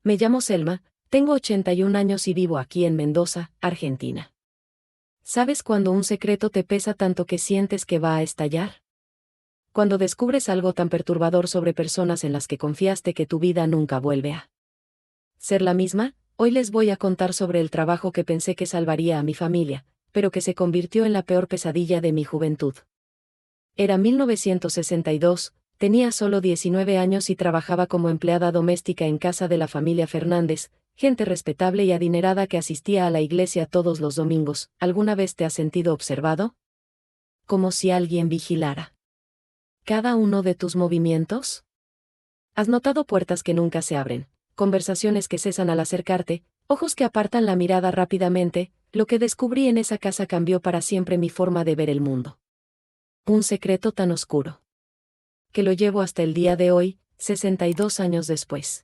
Me llamo Selma, tengo 81 años y vivo aquí en Mendoza, Argentina. ¿Sabes cuando un secreto te pesa tanto que sientes que va a estallar? Cuando descubres algo tan perturbador sobre personas en las que confiaste que tu vida nunca vuelve a ser la misma. Hoy les voy a contar sobre el trabajo que pensé que salvaría a mi familia, pero que se convirtió en la peor pesadilla de mi juventud. Era 1962, tenía solo 19 años y trabajaba como empleada doméstica en casa de la familia Fernández, gente respetable y adinerada que asistía a la iglesia todos los domingos. ¿Alguna vez te has sentido observado? Como si alguien vigilara cada uno de tus movimientos. ¿Has notado puertas que nunca se abren, conversaciones que cesan al acercarte, ojos que apartan la mirada rápidamente? Lo que descubrí en esa casa cambió para siempre mi forma de ver el mundo. Un secreto tan oscuro que lo llevo hasta el día de hoy, 62 años después.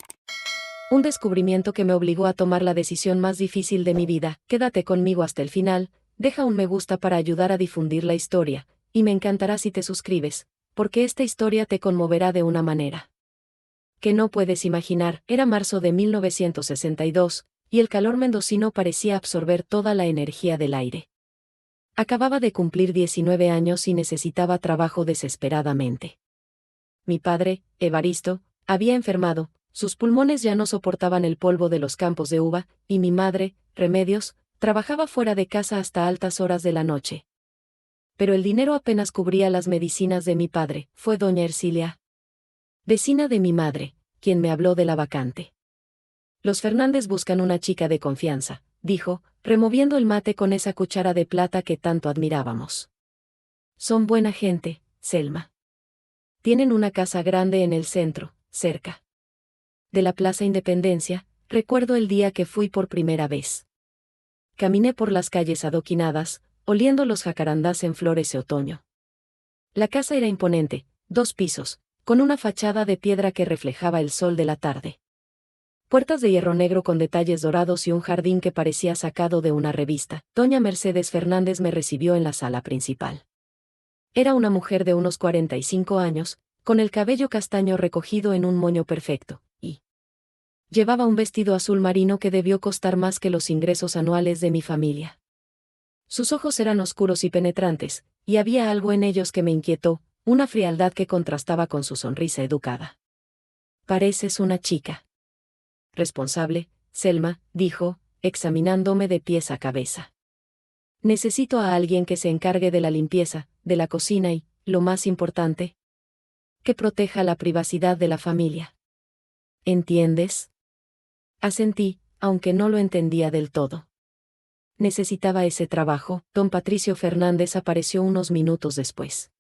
Un descubrimiento que me obligó a tomar la decisión más difícil de mi vida. Quédate conmigo hasta el final, deja un me gusta para ayudar a difundir la historia, y me encantará si te suscribes, porque esta historia te conmoverá de una manera que no puedes imaginar. Era marzo de 1962, y el calor mendocino parecía absorber toda la energía del aire. Acababa de cumplir 19 años y necesitaba trabajo desesperadamente. Mi padre, Evaristo, había enfermado, sus pulmones ya no soportaban el polvo de los campos de uva, y mi madre, Remedios, trabajaba fuera de casa hasta altas horas de la noche. Pero el dinero apenas cubría las medicinas de mi padre. Fue doña Ercilia, vecina de mi madre, quien me habló de la vacante. Los Fernández buscan una chica de confianza, dijo, removiendo el mate con esa cuchara de plata que tanto admirábamos. Son buena gente, Selma. Tienen una casa grande en el centro, cerca de la Plaza Independencia. Recuerdo el día que fui por primera vez. Caminé por las calles adoquinadas, oliendo los jacarandás en flor ese otoño. La casa era imponente, 2 pisos, con una fachada de piedra que reflejaba el sol de la tarde. Puertas de hierro negro con detalles dorados y un jardín que parecía sacado de una revista. Doña Mercedes Fernández me recibió en la sala principal. Era una mujer de unos 45 años, con el cabello castaño recogido en un moño perfecto, y llevaba un vestido azul marino que debió costar más que los ingresos anuales de mi familia. Sus ojos eran oscuros y penetrantes, y había algo en ellos que me inquietó, una frialdad que contrastaba con su sonrisa educada. Pareces una chica responsable, Selma, dijo, examinándome de pies a cabeza. Necesito a alguien que se encargue de la limpieza, de la cocina y, lo más importante, que proteja la privacidad de la familia. ¿Entiendes? Asentí, aunque no lo entendía del todo. Necesitaba ese trabajo. Don Patricio Fernández apareció unos minutos después.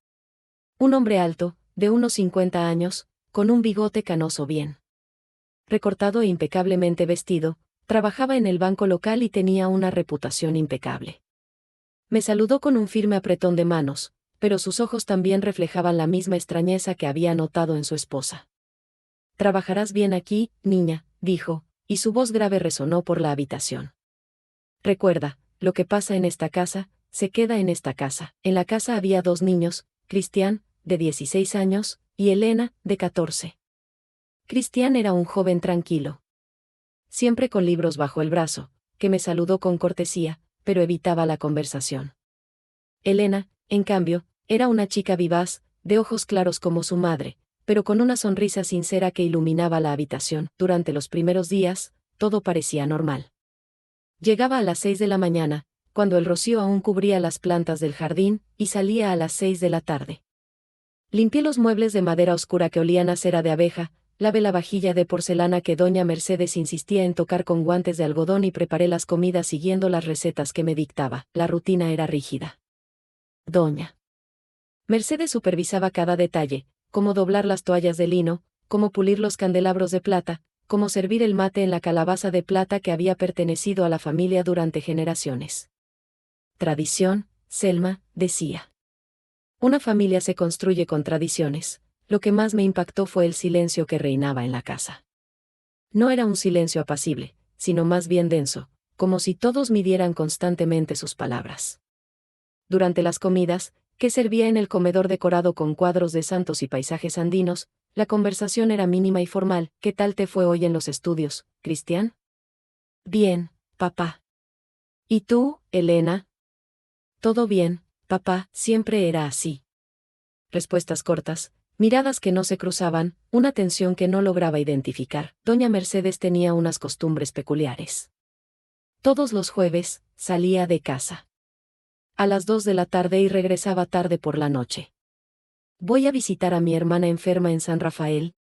Un hombre alto, de unos 50 años, con un bigote canoso bien recortado e impecablemente vestido, trabajaba en el banco local y tenía una reputación impecable. Me saludó con un firme apretón de manos, pero sus ojos también reflejaban la misma extrañeza que había notado en su esposa. «Trabajarás bien aquí, niña», dijo, y su voz grave resonó por la habitación. «Recuerda, lo que pasa en esta casa, se queda en esta casa». En la casa había 2 niños, Cristian, de 16 años, y Elena, de 14. Cristian era un joven tranquilo, siempre con libros bajo el brazo, que me saludó con cortesía, pero evitaba la conversación. Elena, en cambio, era una chica vivaz, de ojos claros como su madre, pero con una sonrisa sincera que iluminaba la habitación. Durante los primeros días, todo parecía normal. Llegaba a las 6 de la mañana, cuando el rocío aún cubría las plantas del jardín, y salía a las 6 de la tarde. Limpié los muebles de madera oscura que olían a cera de abeja, lavé la vajilla de porcelana que doña Mercedes insistía en tocar con guantes de algodón y preparé las comidas siguiendo las recetas que me dictaba. La rutina era rígida. Doña Mercedes supervisaba cada detalle, cómo doblar las toallas de lino, cómo pulir los candelabros de plata, cómo servir el mate en la calabaza de plata que había pertenecido a la familia durante generaciones. Tradición, Selma, decía. Una familia se construye con tradiciones. Lo que más me impactó fue el silencio que reinaba en la casa. No era un silencio apacible, sino más bien denso, como si todos midieran constantemente sus palabras. Durante las comidas, que servía en el comedor decorado con cuadros de santos y paisajes andinos, La conversación era mínima y formal. ¿Qué tal te fue hoy en los estudios, Cristian? Bien, papá. ¿Y tú, Elena? Todo bien, papá, siempre era así. Respuestas cortas, miradas que no se cruzaban, una tensión que no lograba identificar. Doña Mercedes tenía unas costumbres peculiares. Todos los jueves, salía de casa a las 2 de la tarde y regresaba tarde por la noche. Voy a visitar a mi hermana enferma en San Rafael,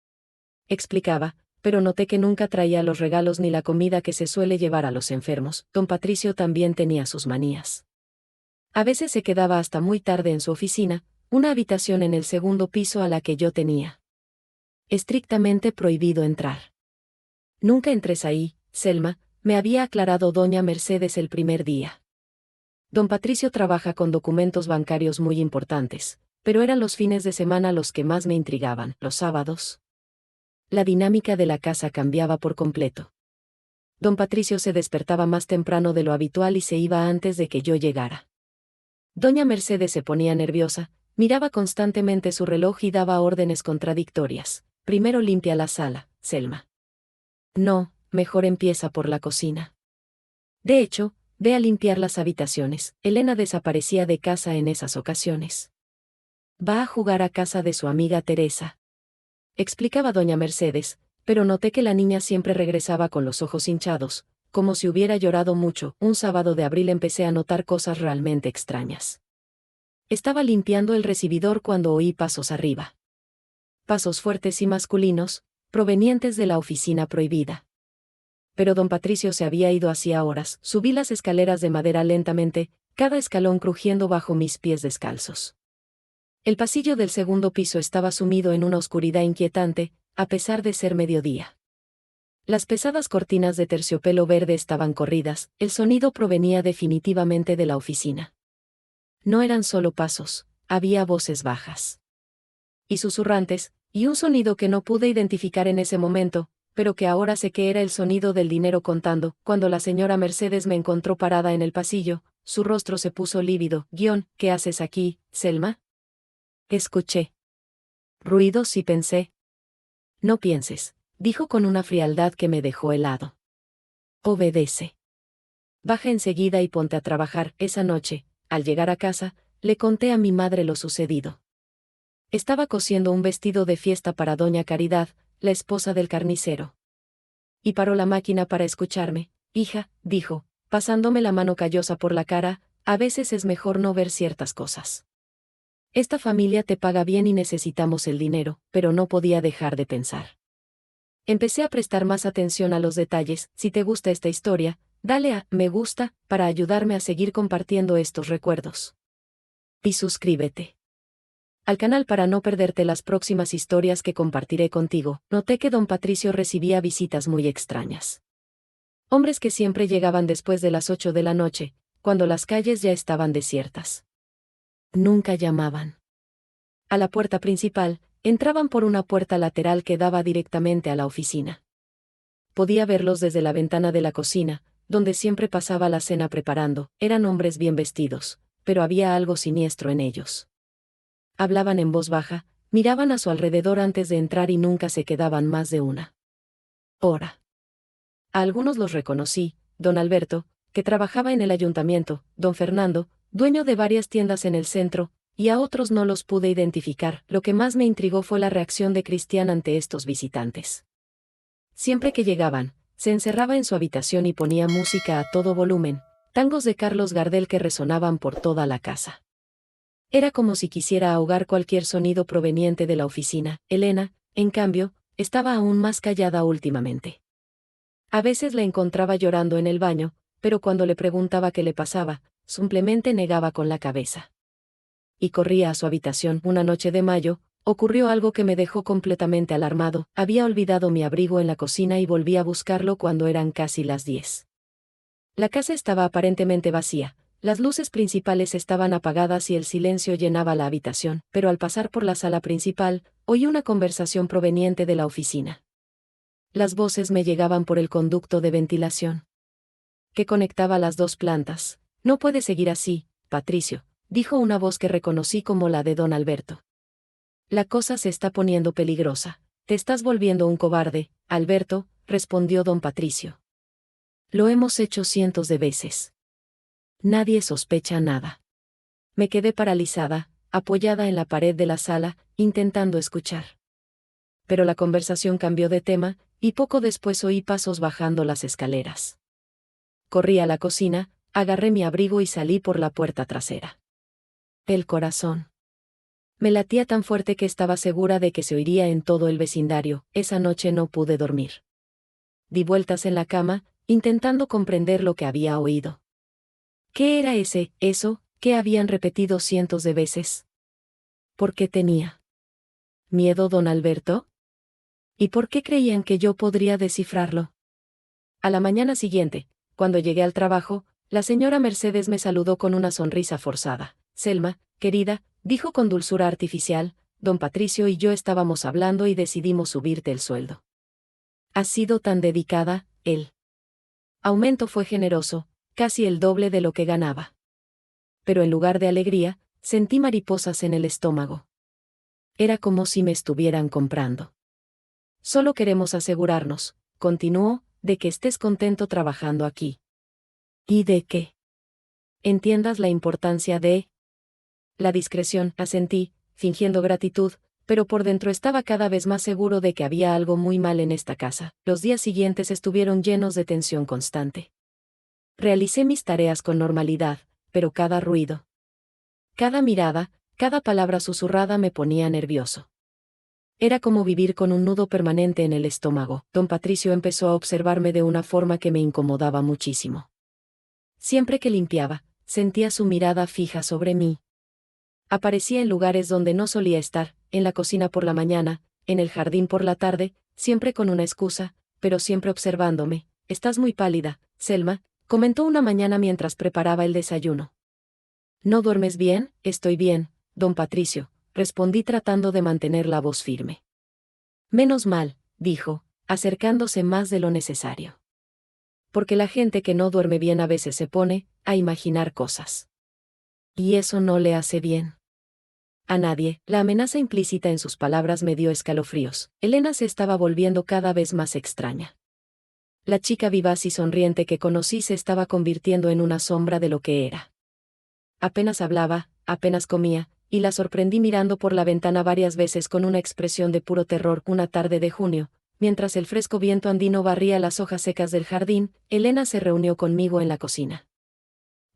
explicaba, pero noté que nunca traía los regalos ni la comida que se suele llevar a los enfermos. Don Patricio también tenía sus manías. A veces se quedaba hasta muy tarde en su oficina, una habitación en el segundo piso a la que yo tenía estrictamente prohibido entrar. Nunca entres ahí, Selma, me había aclarado doña Mercedes el primer día. Don Patricio trabaja con documentos bancarios muy importantes, pero eran los fines de semana los que más me intrigaban. Los sábados, la dinámica de la casa cambiaba por completo. Don Patricio se despertaba más temprano de lo habitual y se iba antes de que yo llegara. Doña Mercedes se ponía nerviosa, miraba constantemente su reloj y daba órdenes contradictorias. Primero limpia la sala, Selma. No, mejor empieza por la cocina. De hecho, ve a limpiar las habitaciones. Elena desaparecía de casa en esas ocasiones. Va a jugar a casa de su amiga Teresa, explicaba doña Mercedes, pero noté que la niña siempre regresaba con los ojos hinchados, como si hubiera llorado mucho. Un sábado de abril empecé a notar cosas realmente extrañas. Estaba limpiando el recibidor cuando oí pasos arriba. Pasos fuertes y masculinos, provenientes de la oficina prohibida. Pero don Patricio se había ido hacía horas. Subí las escaleras de madera lentamente, cada escalón crujiendo bajo mis pies descalzos. El pasillo del segundo piso estaba sumido en una oscuridad inquietante, a pesar de ser mediodía. Las pesadas cortinas de terciopelo verde estaban corridas, el sonido provenía definitivamente de la oficina. No eran solo pasos, había voces bajas y susurrantes, y un sonido que no pude identificar en ese momento, pero que ahora sé que era el sonido del dinero contando. Cuando la señora Mercedes me encontró parada en el pasillo, su rostro se puso lívido. ¿Qué haces aquí, Selma? Escuché ruidos y pensé. No pienses, dijo con una frialdad que me dejó helado. Obedece. Baja enseguida y ponte a trabajar. Esa noche, al llegar a casa, le conté a mi madre lo sucedido. Estaba cosiendo un vestido de fiesta para doña Caridad, la esposa del carnicero. Y paró la máquina para escucharme. Hija, dijo, pasándome la mano callosa por la cara, a veces es mejor no ver ciertas cosas. Esta familia te paga bien y necesitamos el dinero, pero no podía dejar de pensar. Empecé a prestar más atención a los detalles. Si te gusta esta historia, dale a me gusta para ayudarme a seguir compartiendo estos recuerdos. Y suscríbete al canal para no perderte las próximas historias que compartiré contigo. Noté que don Patricio recibía visitas muy extrañas. Hombres que siempre llegaban después de las 8 de la noche, cuando las calles ya estaban desiertas. Nunca llamaban a la puerta principal, entraban por una puerta lateral que daba directamente a la oficina. Podía verlos desde la ventana de la cocina, donde siempre pasaba la cena preparando. Eran hombres bien vestidos, pero había algo siniestro en ellos. Hablaban en voz baja, miraban a su alrededor antes de entrar y nunca se quedaban más de una hora. A algunos los reconocí: don Alberto, que trabajaba en el ayuntamiento, don Fernando, dueño de varias tiendas en el centro, y a otros no los pude identificar. Lo que más me intrigó fue la reacción de Cristian ante estos visitantes. Siempre que llegaban, se encerraba en su habitación y ponía música a todo volumen, tangos de Carlos Gardel que resonaban por toda la casa. Era como si quisiera ahogar cualquier sonido proveniente de la oficina. Elena, en cambio, estaba aún más callada últimamente. A veces la encontraba llorando en el baño, pero cuando le preguntaba qué le pasaba, simplemente negaba con la cabeza. Y corría a su habitación. Una noche de mayo, ocurrió algo que me dejó completamente alarmado. Había olvidado mi abrigo en la cocina y volví a buscarlo cuando eran casi las 10. La casa estaba aparentemente vacía. Las luces principales estaban apagadas y el silencio llenaba la habitación, pero al pasar por la sala principal, oí una conversación proveniente de la oficina. Las voces me llegaban por el conducto de ventilación que conectaba las dos plantas. No puede seguir así, Patricio, dijo una voz que reconocí como la de don Alberto. La cosa se está poniendo peligrosa. Te estás volviendo un cobarde, Alberto, respondió don Patricio. Lo hemos hecho cientos de veces. Nadie sospecha nada. Me quedé paralizada, apoyada en la pared de la sala, intentando escuchar. Pero la conversación cambió de tema, y poco después oí pasos bajando las escaleras. Corrí a la cocina, agarré mi abrigo y salí por la puerta trasera. El corazón me latía tan fuerte que estaba segura de que se oiría en todo el vecindario. Esa noche no pude dormir. Di vueltas en la cama, intentando comprender lo que había oído. ¿Qué era eso, que habían repetido cientos de veces? ¿Por qué tenía miedo don Alberto? ¿Y por qué creían que yo podría descifrarlo? A la mañana siguiente, cuando llegué al trabajo, la señora Mercedes me saludó con una sonrisa forzada. Selma, querida, dijo con dulzura artificial, don Patricio y yo estábamos hablando y decidimos subirte el sueldo. Has sido tan dedicada, el aumento fue generoso, casi el doble de lo que ganaba. Pero en lugar de alegría, sentí mariposas en el estómago. Era como si me estuvieran comprando. Solo queremos asegurarnos, continuó, de que estés contento trabajando aquí. ¿Y de qué? Entiendas la importancia de la discreción, asentí, fingiendo gratitud, pero por dentro estaba cada vez más seguro de que había algo muy mal en esta casa. Los días siguientes estuvieron llenos de tensión constante. Realicé mis tareas con normalidad, pero cada ruido, cada mirada, cada palabra susurrada me ponía nervioso. Era como vivir con un nudo permanente en el estómago. Don Patricio empezó a observarme de una forma que me incomodaba muchísimo. Siempre que limpiaba, sentía su mirada fija sobre mí. Aparecía en lugares donde no solía estar, en la cocina por la mañana, en el jardín por la tarde, siempre con una excusa, pero siempre observándome. Estás muy pálida, Selma, comentó una mañana mientras preparaba el desayuno. ¿No duermes bien? Estoy bien, don Patricio, respondí tratando de mantener la voz firme. Menos mal, dijo, acercándose más de lo necesario. Porque la gente que no duerme bien a veces se pone a imaginar cosas. Y eso no le hace bien a nadie. La amenaza implícita en sus palabras me dio escalofríos. Elena se estaba volviendo cada vez más extraña. La chica vivaz y sonriente que conocí se estaba convirtiendo en una sombra de lo que era. Apenas hablaba, apenas comía, y la sorprendí mirando por la ventana varias veces con una expresión de puro terror. Una tarde de junio, mientras el fresco viento andino barría las hojas secas del jardín, Elena se reunió conmigo en la cocina.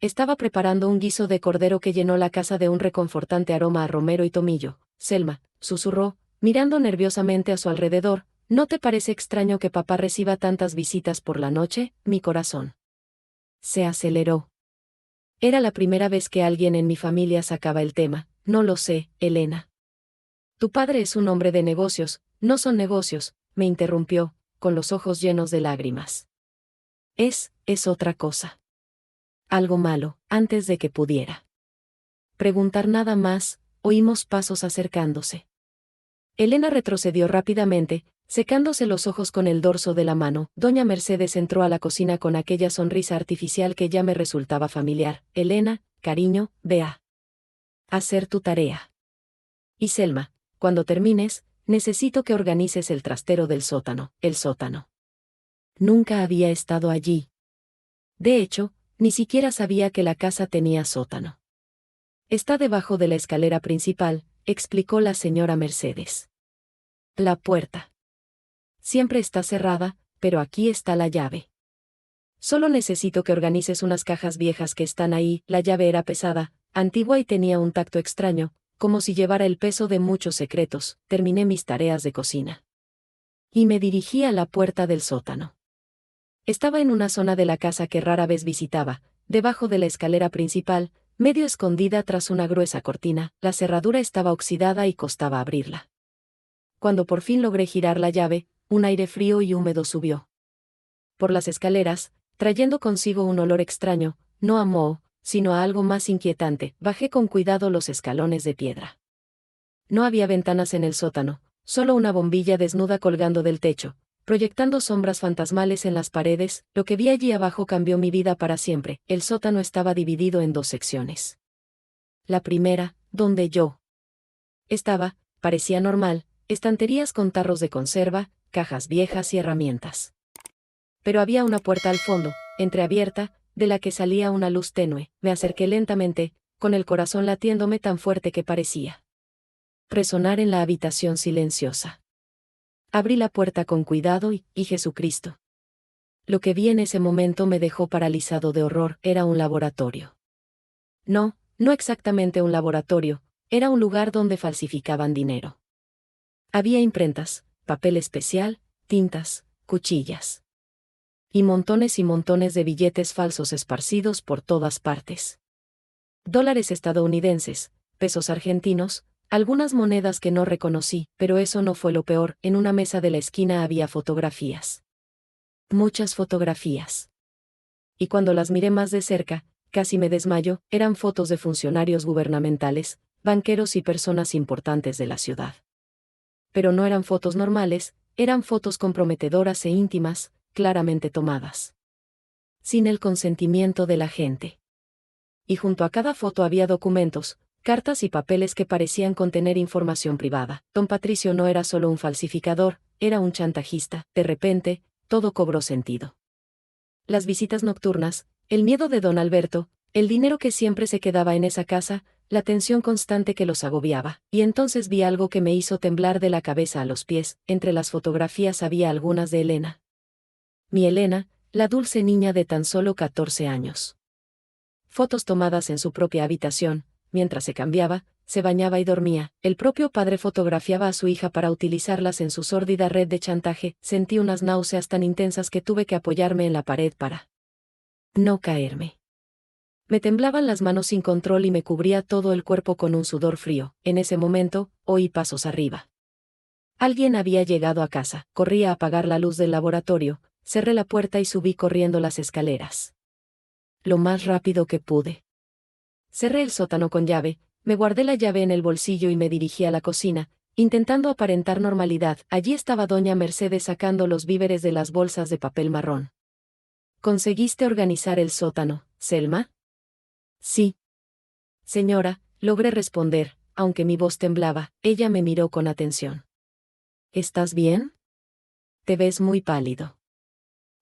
Estaba preparando un guiso de cordero que llenó la casa de un reconfortante aroma a romero y tomillo. Selma, susurró, mirando nerviosamente a su alrededor, ¿no te parece extraño que papá reciba tantas visitas por la noche? Mi corazón se aceleró. Era la primera vez que alguien en mi familia sacaba el tema. No lo sé, Elena. Tu padre es un hombre de negocios, no son negocios, me interrumpió, con los ojos llenos de lágrimas. Es otra cosa. Algo malo, antes de que pudiera preguntar nada más, oímos pasos acercándose. Elena retrocedió rápidamente, secándose los ojos con el dorso de la mano. Doña Mercedes entró a la cocina con aquella sonrisa artificial que ya me resultaba familiar. Elena, cariño, ve a hacer tu tarea. Y Selma, cuando termines, necesito que organices el trastero del sótano. El sótano. Nunca había estado allí. De hecho, ni siquiera sabía que la casa tenía sótano. Está debajo de la escalera principal, explicó la señora Mercedes. La puerta siempre está cerrada, pero aquí está la llave. Solo necesito que organices unas cajas viejas que están ahí. La llave era pesada, antigua y tenía un tacto extraño, como si llevara el peso de muchos secretos. Terminé mis tareas de cocina y me dirigí a la puerta del sótano. Estaba en una zona de la casa que rara vez visitaba, debajo de la escalera principal, medio escondida tras una gruesa cortina. La cerradura estaba oxidada y costaba abrirla. Cuando por fin logré girar la llave, un aire frío y húmedo subió por las escaleras, trayendo consigo un olor extraño, no a moho, sino a algo más inquietante. Bajé con cuidado los escalones de piedra. No había ventanas en el sótano, solo una bombilla desnuda colgando del techo, proyectando sombras fantasmales en las paredes. Lo que vi allí abajo cambió mi vida para siempre. El sótano estaba dividido en dos secciones. La primera, donde yo estaba, parecía normal, estanterías con tarros de conserva, cajas viejas y herramientas. Pero había una puerta al fondo, entreabierta, de la que salía una luz tenue. Me acerqué lentamente, con el corazón latiéndome tan fuerte que parecía resonar en la habitación silenciosa. Abrí la puerta con cuidado y Jesucristo. Lo que vi en ese momento me dejó paralizado de horror. Era un laboratorio. No exactamente un laboratorio, era un lugar donde falsificaban dinero. Había imprentas, papel especial, tintas, cuchillas. Y montones de billetes falsos esparcidos por todas partes. Dólares estadounidenses, pesos argentinos, algunas monedas que no reconocí, pero eso no fue lo peor. En una mesa de la esquina había fotografías. Muchas fotografías. Y cuando las miré más de cerca, casi me desmayo. Eran fotos de funcionarios gubernamentales, banqueros y personas importantes de la ciudad. Pero no eran fotos normales, eran fotos comprometedoras e íntimas, claramente tomadas. Sin el consentimiento de la gente. Y junto a cada foto había documentos, cartas y papeles que parecían contener información privada. Don Patricio no era solo un falsificador, era un chantajista. De repente, todo cobró sentido. Las visitas nocturnas, el miedo de don Alberto, el dinero que siempre se quedaba en esa casa, la tensión constante que los agobiaba. Y entonces vi algo que me hizo temblar de la cabeza a los pies. Entre las fotografías había algunas de Elena. Mi Elena, la dulce niña de tan solo 14 años. Fotos tomadas en su propia habitación, mientras se cambiaba, se bañaba y dormía. El propio padre fotografiaba a su hija para utilizarlas en su sórdida red de chantaje. Sentí unas náuseas tan intensas que tuve que apoyarme en la pared para no caerme. Me temblaban las manos sin control y me cubría todo el cuerpo con un sudor frío. En ese momento, oí pasos arriba. Alguien había llegado a casa. Corrí a apagar la luz del laboratorio, cerré la puerta y subí corriendo las escaleras. Lo más rápido que pude. Cerré el sótano con llave, me guardé la llave en el bolsillo y me dirigí a la cocina, intentando aparentar normalidad. Allí estaba doña Mercedes sacando los víveres de las bolsas de papel marrón. ¿Conseguiste organizar el sótano, Selma? Sí. Señora, logré responder, aunque mi voz temblaba. Ella me miró con atención. ¿Estás bien? Te ves muy pálido.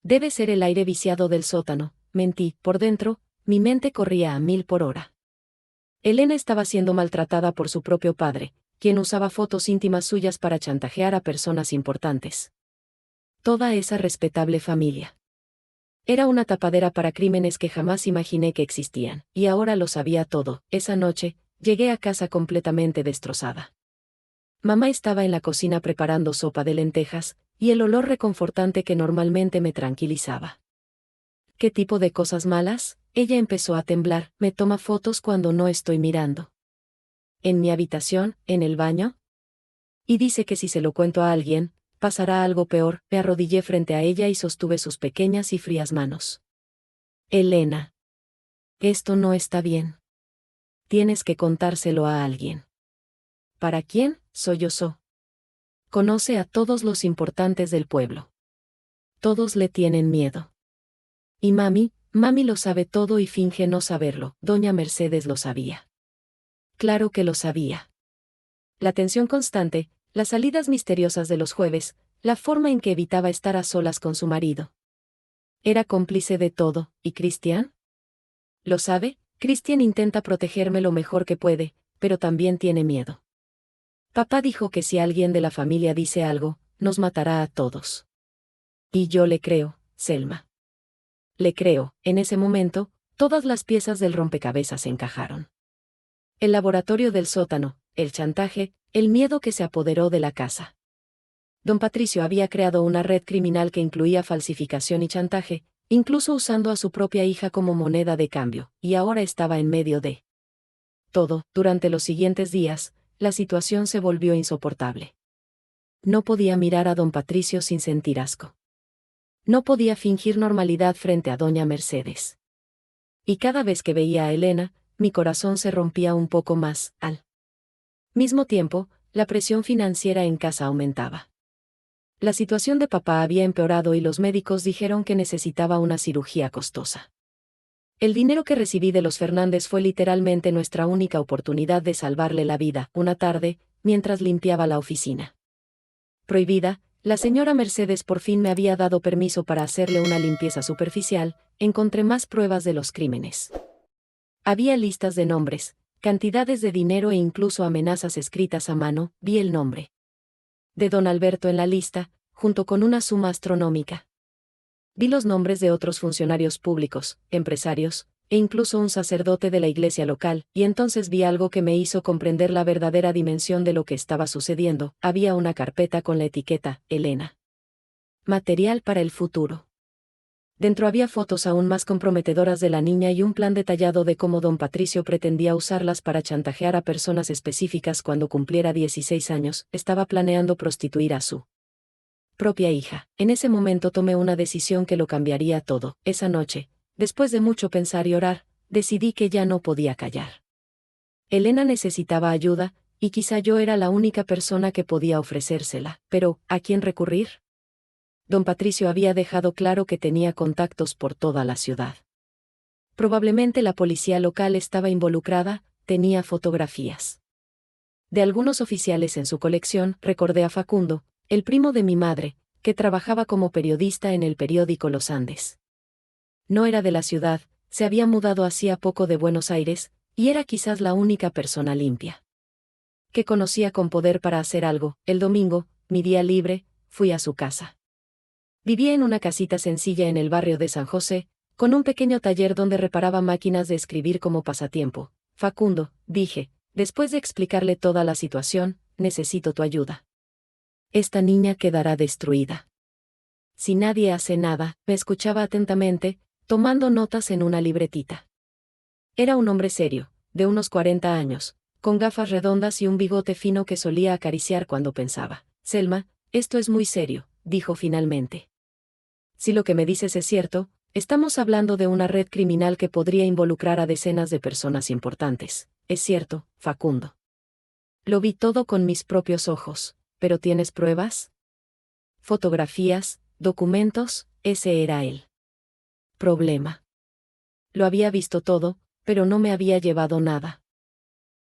Debe ser el aire viciado del sótano, mentí. Por dentro, mi mente corría a 1000 por hora. Elena estaba siendo maltratada por su propio padre, quien usaba fotos íntimas suyas para chantajear a personas importantes. Toda esa respetable familia. Era una tapadera para crímenes que jamás imaginé que existían, y ahora lo sabía todo. Esa noche, llegué a casa completamente destrozada. Mamá estaba en la cocina preparando sopa de lentejas, y el olor reconfortante que normalmente me tranquilizaba. ¿Qué tipo de cosas malas? Ella empezó a temblar. Me toma fotos cuando no estoy mirando. ¿En mi habitación, en el baño? Y dice que si se lo cuento a alguien, pasará algo peor. Me arrodillé frente a ella y sostuve sus pequeñas y frías manos. Elena. Esto no está bien. Tienes que contárselo a alguien. ¿Para quién? Sollozó. Conoce a todos los importantes del pueblo. Todos le tienen miedo. Y mami lo sabe todo y finge no saberlo. Doña Mercedes lo sabía. Claro que lo sabía. La tensión constante, las salidas misteriosas de los jueves, la forma en que evitaba estar a solas con su marido. Era cómplice de todo. ¿Y Cristian? ¿Lo sabe? Cristian intenta protegerme lo mejor que puede, pero también tiene miedo. Papá dijo que si alguien de la familia dice algo, nos matará a todos. Y yo le creo, Selma. Le creo. En ese momento, todas las piezas del rompecabezas encajaron. El laboratorio del sótano, el chantaje, el miedo que se apoderó de la casa. Don Patricio había creado una red criminal que incluía falsificación y chantaje, incluso usando a su propia hija como moneda de cambio, y ahora estaba en medio de todo. Durante los siguientes días, la situación se volvió insoportable. No podía mirar a don Patricio sin sentir asco. No podía fingir normalidad frente a doña Mercedes. Y cada vez que veía a Elena, mi corazón se rompía un poco más. Al mismo tiempo, la presión financiera en casa aumentaba. La situación de papá había empeorado y los médicos dijeron que necesitaba una cirugía costosa. El dinero que recibí de los Fernández fue literalmente nuestra única oportunidad de salvarle la vida. Una tarde, mientras limpiaba la oficina. Prohibida, la señora Mercedes por fin me había dado permiso para hacerle una limpieza superficial. Encontré más pruebas de los crímenes. Había listas de nombres, cantidades de dinero e incluso amenazas escritas a mano. Vi el nombre de don Alberto en la lista, junto con una suma astronómica. Vi los nombres de otros funcionarios públicos, empresarios, e incluso un sacerdote de la iglesia local, y entonces vi algo que me hizo comprender la verdadera dimensión de lo que estaba sucediendo. Había una carpeta con la etiqueta, Elena. Material para el futuro. Dentro había fotos aún más comprometedoras de la niña y un plan detallado de cómo don Patricio pretendía usarlas para chantajear a personas específicas cuando cumpliera 16 años. Estaba planeando prostituir a su propia hija. En ese momento tomé una decisión que lo cambiaría todo. Esa noche, después de mucho pensar y orar, decidí que ya no podía callar. Elena necesitaba ayuda, y quizá yo era la única persona que podía ofrecérsela. Pero, ¿a quién recurrir? Don Patricio había dejado claro que tenía contactos por toda la ciudad. Probablemente la policía local estaba involucrada. Tenía fotografías de algunos oficiales en su colección. Recordé a Facundo, el primo de mi madre, que trabajaba como periodista en el periódico Los Andes. No era de la ciudad, se había mudado hacía poco de Buenos Aires, y era quizás la única persona limpia que conocía con poder para hacer algo. El domingo, mi día libre, fui a su casa. Vivía en una casita sencilla en el barrio de San José, con un pequeño taller donde reparaba máquinas de escribir como pasatiempo. Facundo, dije, después de explicarle toda la situación, necesito tu ayuda. Esta niña quedará destruida. Si nadie hace nada. Me escuchaba atentamente, tomando notas en una libretita. Era un hombre serio, de unos 40 años, con gafas redondas y un bigote fino que solía acariciar cuando pensaba. Selma, esto es muy serio, dijo finalmente. Si lo que me dices es cierto, estamos hablando de una red criminal que podría involucrar a decenas de personas importantes. Es cierto, Facundo. Lo vi todo con mis propios ojos, pero ¿tienes pruebas? Fotografías, documentos. Ese era el problema. Lo había visto todo, pero no me había llevado nada.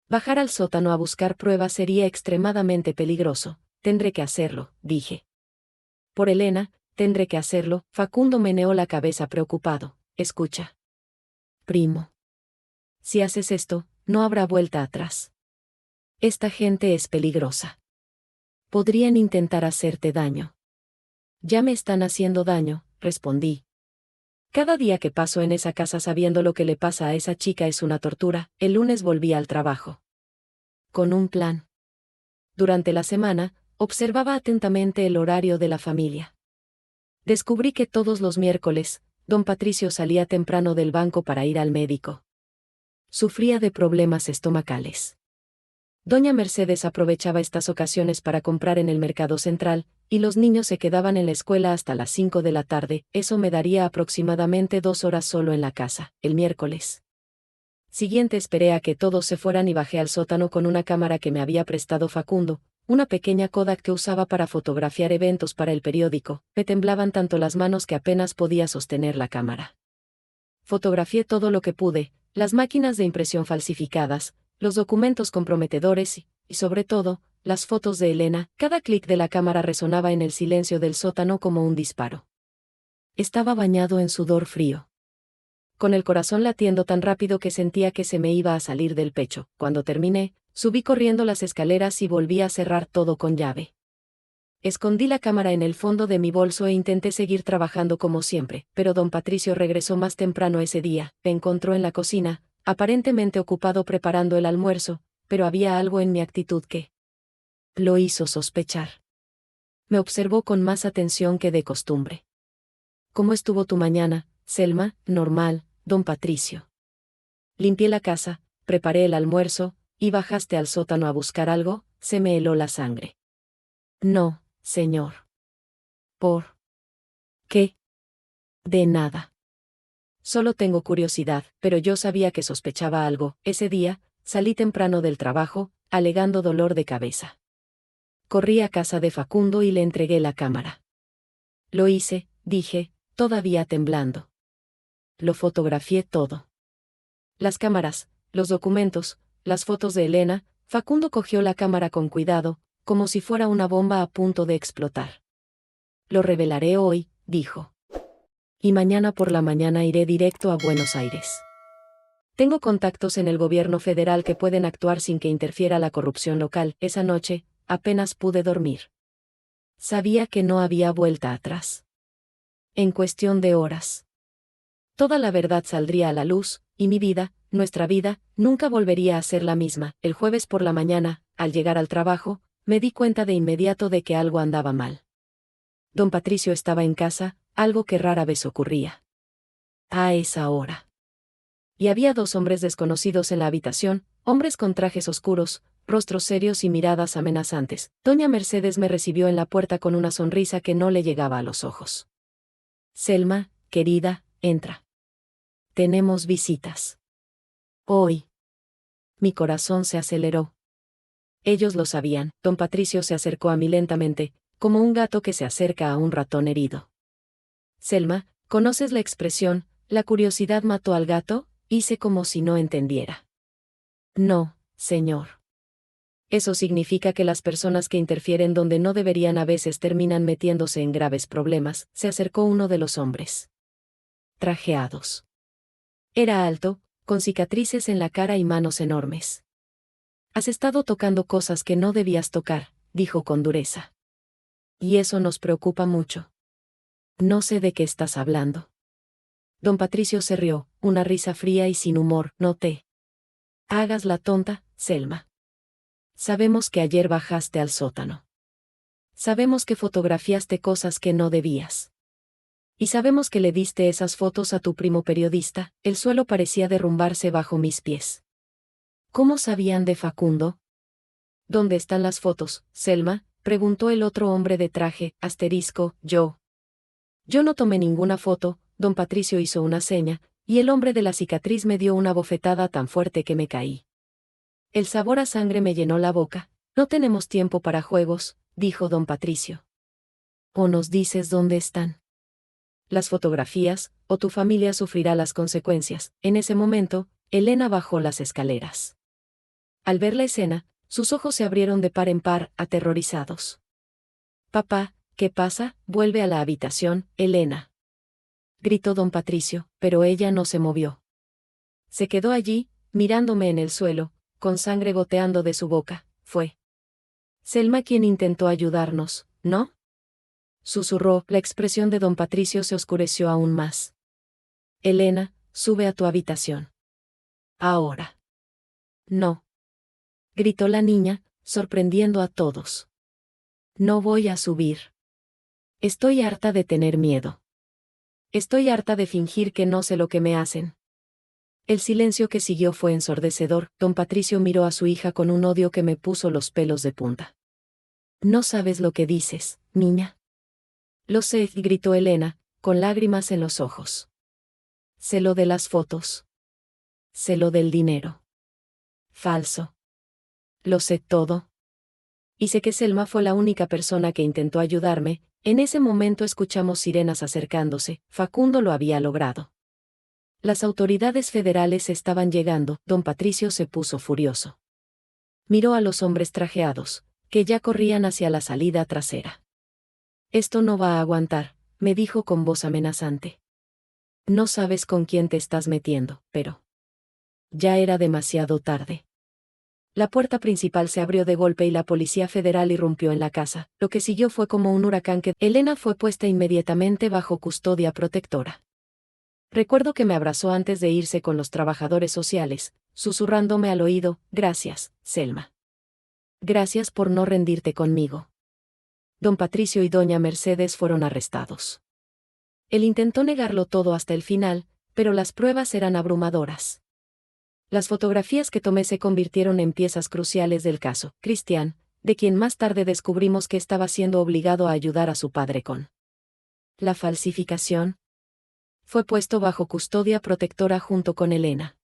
Bajar al sótano a buscar pruebas sería extremadamente peligroso. Tendré que hacerlo, dije. Por Elena, tendré que hacerlo. Facundo meneó la cabeza preocupado. Escucha. Primo. Si haces esto, no habrá vuelta atrás. Esta gente es peligrosa. Podrían intentar hacerte daño. Ya me están haciendo daño, respondí. Cada día que paso en esa casa sabiendo lo que le pasa a esa chica es una tortura. El lunes volví al trabajo. Con un plan. Durante la semana, observaba atentamente el horario de la familia. Descubrí que todos los miércoles, don Patricio salía temprano del banco para ir al médico. Sufría de problemas estomacales. Doña Mercedes aprovechaba estas ocasiones para comprar en el mercado central, y los niños se quedaban en la escuela hasta las 5 de la tarde. Eso me daría aproximadamente 2 horas solo en la casa. El miércoles siguiente esperé a que todos se fueran y bajé al sótano con una cámara que me había prestado Facundo, una pequeña Kodak que usaba para fotografiar eventos para el periódico. Me temblaban tanto las manos que apenas podía sostener la cámara. Fotografié todo lo que pude, las máquinas de impresión falsificadas, los documentos comprometedores y, sobre todo, las fotos de Elena. Cada clic de la cámara resonaba en el silencio del sótano como un disparo. Estaba bañado en sudor frío, con el corazón latiendo tan rápido que sentía que se me iba a salir del pecho. Cuando terminé, subí corriendo las escaleras y volví a cerrar todo con llave. Escondí la cámara en el fondo de mi bolso e intenté seguir trabajando como siempre, pero don Patricio regresó más temprano ese día. Me encontró en la cocina, aparentemente ocupado preparando el almuerzo, pero había algo en mi actitud que lo hizo sospechar. Me observó con más atención que de costumbre. ¿Cómo estuvo tu mañana, Selma? Normal, don Patricio. Limpié la casa, preparé el almuerzo, ¿y bajaste al sótano a buscar algo? Se me heló la sangre. No, señor. ¿Por qué? De nada. Solo tengo curiosidad, pero yo sabía que sospechaba algo. Ese día, salí temprano del trabajo, alegando dolor de cabeza. Corrí a casa de Facundo y le entregué la cámara. Lo hice, dije, todavía temblando. Lo fotografié todo. Las cámaras, los documentos, las fotos de Elena. Facundo cogió la cámara con cuidado, como si fuera una bomba a punto de explotar. Lo revelaré hoy, dijo. Y mañana por la mañana iré directo a Buenos Aires. Tengo contactos en el gobierno federal que pueden actuar sin que interfiera la corrupción local. Esa noche, apenas pude dormir. Sabía que no había vuelta atrás. En cuestión de horas, toda la verdad saldría a la luz, y mi vida, nuestra vida, nunca volvería a ser la misma. El jueves por la mañana, al llegar al trabajo, me di cuenta de inmediato de que algo andaba mal. Don Patricio estaba en casa, algo que rara vez ocurría. A esa hora. Y había 2 hombres desconocidos en la habitación, hombres con trajes oscuros, rostros serios y miradas amenazantes. Doña Mercedes me recibió en la puerta con una sonrisa que no le llegaba a los ojos. Selma, querida, entra. Tenemos visitas. Hoy. Mi corazón se aceleró. Ellos lo sabían. Don Patricio se acercó a mí lentamente, como un gato que se acerca a un ratón herido. Selma, ¿conoces la expresión, la curiosidad mató al gato? Hice como si no entendiera. No, señor. Eso significa que las personas que interfieren donde no deberían a veces terminan metiéndose en graves problemas. Se acercó uno de los hombres. Trajeados. Era alto, con cicatrices en la cara y manos enormes. Has estado tocando cosas que no debías tocar, dijo con dureza. Y eso nos preocupa mucho. No sé de qué estás hablando. Don Patricio se rió, una risa fría y sin humor. No te hagas la tonta, Selma. Sabemos que ayer bajaste al sótano. Sabemos que fotografiaste cosas que no debías. Y sabemos que le diste esas fotos a tu primo periodista. El suelo parecía derrumbarse bajo mis pies. ¿Cómo sabían de Facundo? ¿Dónde están las fotos, Selma?, preguntó el otro hombre de traje, yo. Yo no tomé ninguna foto. Don Patricio hizo una seña, y el hombre de la cicatriz me dio una bofetada tan fuerte que me caí. El sabor a sangre me llenó la boca. No tenemos tiempo para juegos, dijo don Patricio. ¿O nos dices dónde están las fotografías, o tu familia sufrirá las consecuencias? En ese momento, Elena bajó las escaleras. Al ver la escena, sus ojos se abrieron de par en par, aterrorizados. Papá, ¿qué pasa? Vuelve a la habitación, Elena. Gritó don Patricio, pero ella no se movió. Se quedó allí, mirándome en el suelo, con sangre goteando de su boca. Fue Selma quien intentó ayudarnos, ¿no?, susurró. La expresión de don Patricio se oscureció aún más. Elena, sube a tu habitación. Ahora. No. Gritó la niña, sorprendiendo a todos. No voy a subir. Estoy harta de tener miedo. Estoy harta de fingir que no sé lo que me hacen. El silencio que siguió fue ensordecedor. Don Patricio miró a su hija con un odio que me puso los pelos de punta. No sabes lo que dices, niña. Lo sé, gritó Elena, con lágrimas en los ojos. Sé lo de las fotos. Sé lo del dinero. Falso. Lo sé todo. Y sé que Selma fue la única persona que intentó ayudarme. En ese momento escuchamos sirenas acercándose. Facundo lo había logrado. Las autoridades federales estaban llegando. Don Patricio se puso furioso. Miró a los hombres trajeados, que ya corrían hacia la salida trasera. Esto no va a aguantar, me dijo con voz amenazante. No sabes con quién te estás metiendo, pero ya era demasiado tarde. La puerta principal se abrió de golpe y la policía federal irrumpió en la casa. Lo que siguió fue como un huracán que Elena fue puesta inmediatamente bajo custodia protectora. Recuerdo que me abrazó antes de irse con los trabajadores sociales, susurrándome al oído, gracias, Selma. Gracias por no rendirte conmigo. Don Patricio y doña Mercedes fueron arrestados. Él intentó negarlo todo hasta el final, pero las pruebas eran abrumadoras. Las fotografías que tomé se convirtieron en piezas cruciales del caso. Cristian, de quien más tarde descubrimos que estaba siendo obligado a ayudar a su padre con la falsificación, fue puesto bajo custodia protectora junto con Elena.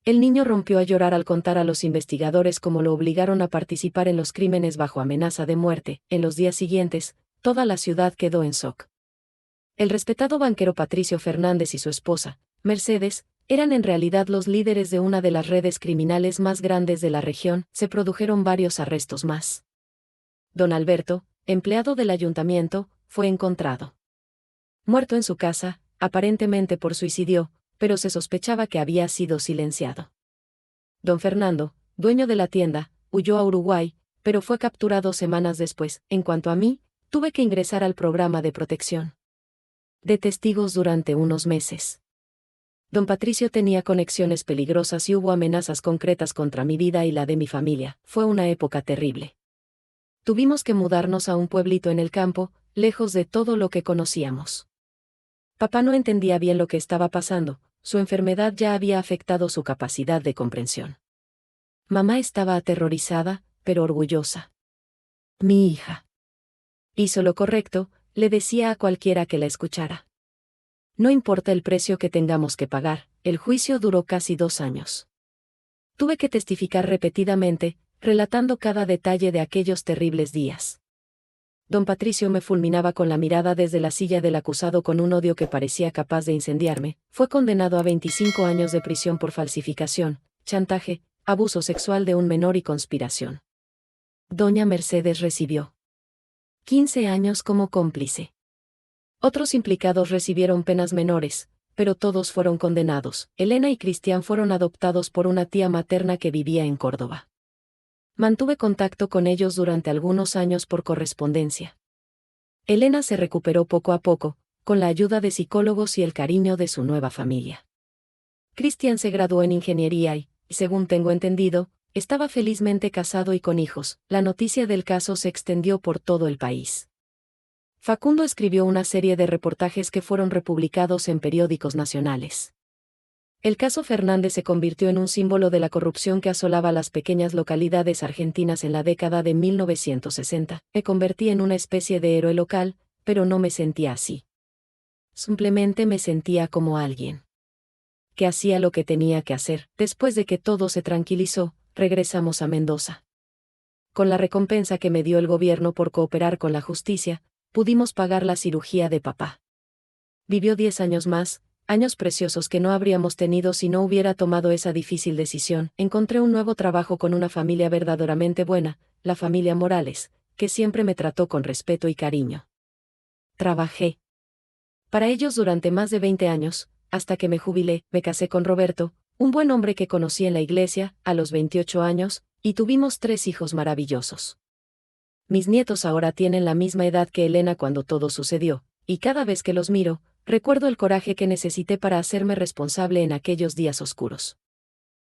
El niño rompió a llorar al contar a los investigadores cómo lo obligaron a participar en los crímenes bajo amenaza de muerte. En los días siguientes, toda la ciudad quedó en shock. El respetado banquero Patricio Fernández y su esposa, Mercedes, eran en realidad los líderes de una de las redes criminales más grandes de la región. Se produjeron varios arrestos más. Don Alberto, empleado del ayuntamiento, fue encontrado muerto en su casa, aparentemente por suicidio, pero se sospechaba que había sido silenciado. Don Fernando, dueño de la tienda, huyó a Uruguay, pero fue capturado semanas después. En cuanto a mí, tuve que ingresar al programa de protección de testigos durante unos meses. Don Patricio tenía conexiones peligrosas y hubo amenazas concretas contra mi vida y la de mi familia. Fue una época terrible. Tuvimos que mudarnos a un pueblito en el campo, lejos de todo lo que conocíamos. Papá no entendía bien lo que estaba pasando, su enfermedad ya había afectado su capacidad de comprensión. Mamá estaba aterrorizada, pero orgullosa. Mi hija hizo lo correcto, le decía a cualquiera que la escuchara. No importa el precio que tengamos que pagar, el juicio duró casi 2 años. Tuve que testificar repetidamente, relatando cada detalle de aquellos terribles días. Don Patricio me fulminaba con la mirada desde la silla del acusado con un odio que parecía capaz de incendiarme. Fue condenado a 25 años de prisión por falsificación, chantaje, abuso sexual de un menor y conspiración. Doña Mercedes recibió 15 años como cómplice. Otros implicados recibieron penas menores, pero todos fueron condenados. Elena y Cristian fueron adoptados por una tía materna que vivía en Córdoba. Mantuve contacto con ellos durante algunos años por correspondencia. Elena se recuperó poco a poco, con la ayuda de psicólogos y el cariño de su nueva familia. Cristian se graduó en ingeniería y, según tengo entendido, estaba felizmente casado y con hijos. La noticia del caso se extendió por todo el país. Facundo escribió una serie de reportajes que fueron republicados en periódicos nacionales. El caso Fernández se convirtió en un símbolo de la corrupción que asolaba las pequeñas localidades argentinas en la década de 1960. Me convertí en una especie de héroe local, pero no me sentía así. Simplemente me sentía como alguien que hacía lo que tenía que hacer. Después de que todo se tranquilizó, regresamos a Mendoza. Con la recompensa que me dio el gobierno por cooperar con la justicia, pudimos pagar la cirugía de papá. Vivió 10 años más, años preciosos que no habríamos tenido si no hubiera tomado esa difícil decisión. Encontré un nuevo trabajo con una familia verdaderamente buena, la familia Morales, que siempre me trató con respeto y cariño. Trabajé para ellos durante más de 20 años, hasta que me jubilé. Me casé con Roberto, un buen hombre que conocí en la iglesia, a los 28 años, y tuvimos 3 hijos maravillosos. Mis nietos ahora tienen la misma edad que Elena cuando todo sucedió, y cada vez que los miro, recuerdo el coraje que necesité para hacerme responsable en aquellos días oscuros.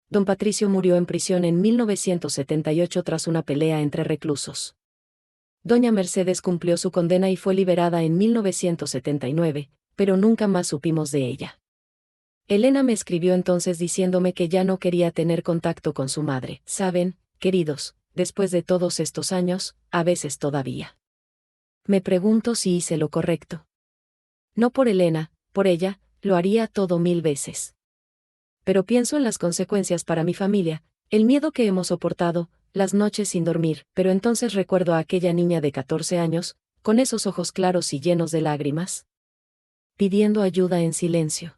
Don Patricio murió en prisión en 1978 tras una pelea entre reclusos. Doña Mercedes cumplió su condena y fue liberada en 1979, pero nunca más supimos de ella. Elena me escribió entonces diciéndome que ya no quería tener contacto con su madre. Saben, queridos, después de todos estos años, a veces todavía me pregunto si hice lo correcto. No por Elena, por ella, lo haría todo 1000 veces. Pero pienso en las consecuencias para mi familia, el miedo que hemos soportado, las noches sin dormir, pero entonces recuerdo a aquella niña de 14 años, con esos ojos claros y llenos de lágrimas, pidiendo ayuda en silencio.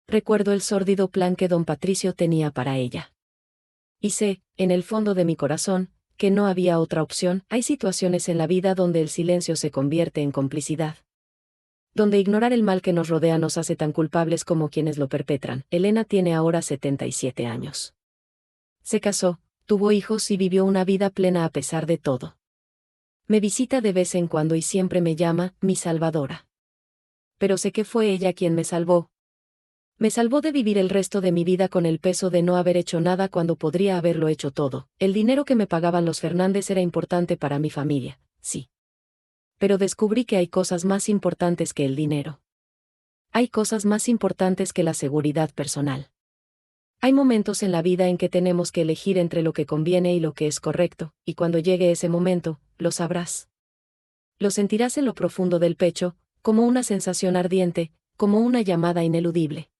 Recuerdo el sórdido plan que don Patricio tenía para ella. Y sé, en el fondo de mi corazón, que no había otra opción. Hay situaciones en la vida donde el silencio se convierte en complicidad, donde ignorar el mal que nos rodea nos hace tan culpables como quienes lo perpetran. Elena tiene ahora 77 años. Se casó, tuvo hijos y vivió una vida plena a pesar de todo. Me visita de vez en cuando y siempre me llama, mi salvadora. Pero sé que fue ella quien me salvó. Me salvó de vivir el resto de mi vida con el peso de no haber hecho nada cuando podría haberlo hecho todo. El dinero que me pagaban los Fernández era importante para mi familia, sí. Pero descubrí que hay cosas más importantes que el dinero. Hay cosas más importantes que la seguridad personal. Hay momentos en la vida en que tenemos que elegir entre lo que conviene y lo que es correcto, y cuando llegue ese momento, lo sabrás. Lo sentirás en lo profundo del pecho, como una sensación ardiente, como una llamada ineludible.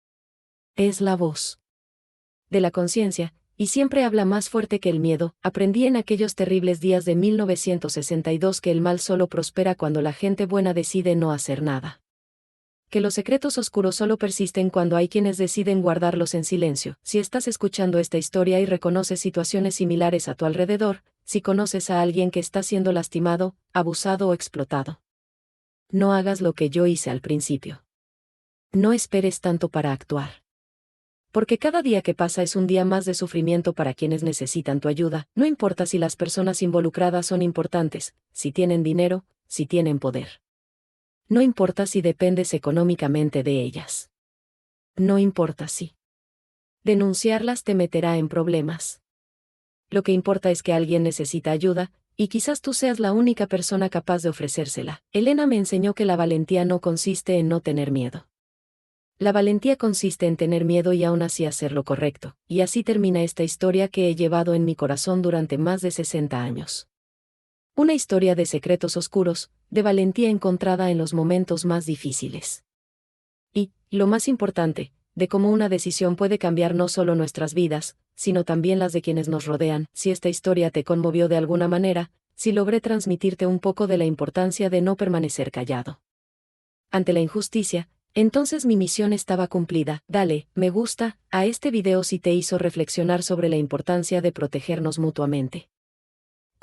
Es la voz de la conciencia, y siempre habla más fuerte que el miedo. Aprendí en aquellos terribles días de 1962 que el mal solo prospera cuando la gente buena decide no hacer nada. que los secretos oscuros solo persisten cuando hay quienes deciden guardarlos en silencio. Si estás escuchando esta historia y reconoces situaciones similares a tu alrededor, si conoces a alguien que está siendo lastimado, abusado o explotado, no hagas lo que yo hice al principio. No esperes tanto para actuar. Porque cada día que pasa es un día más de sufrimiento para quienes necesitan tu ayuda, no importa si las personas involucradas son importantes, si tienen dinero, si tienen poder. No importa si dependes económicamente de ellas. No importa si denunciarlas te meterá en problemas. Lo que importa es que alguien necesita ayuda, y quizás tú seas la única persona capaz de ofrecérsela. Elena me enseñó que la valentía no consiste en no tener miedo. La valentía consiste en tener miedo y aún así hacer lo correcto, y así termina esta historia que he llevado en mi corazón durante más de 60 años. Una historia de secretos oscuros, de valentía encontrada en los momentos más difíciles. Y, lo más importante, de cómo una decisión puede cambiar no solo nuestras vidas, sino también las de quienes nos rodean. Si esta historia te conmovió de alguna manera, si logré transmitirte un poco de la importancia de no permanecer callado ante la injusticia, entonces mi misión estaba cumplida. Dale, me gusta, a este video si te hizo reflexionar sobre la importancia de protegernos mutuamente.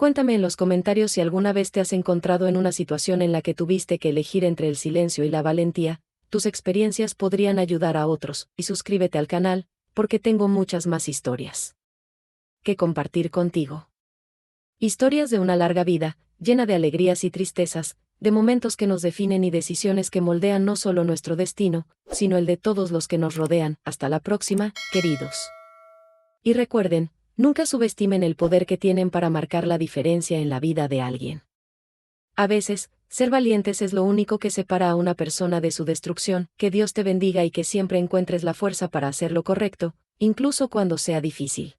Cuéntame en los comentarios si alguna vez te has encontrado en una situación en la que tuviste que elegir entre el silencio y la valentía. Tus experiencias podrían ayudar a otros, y suscríbete al canal, porque tengo muchas más historias que compartir contigo. Historias de una larga vida, llena de alegrías y tristezas, de momentos que nos definen y decisiones que moldean no solo nuestro destino, sino el de todos los que nos rodean. Hasta la próxima, queridos. Y recuerden, nunca subestimen el poder que tienen para marcar la diferencia en la vida de alguien. A veces, ser valientes es lo único que separa a una persona de su destrucción. Que Dios te bendiga y que siempre encuentres la fuerza para hacer lo correcto, incluso cuando sea difícil.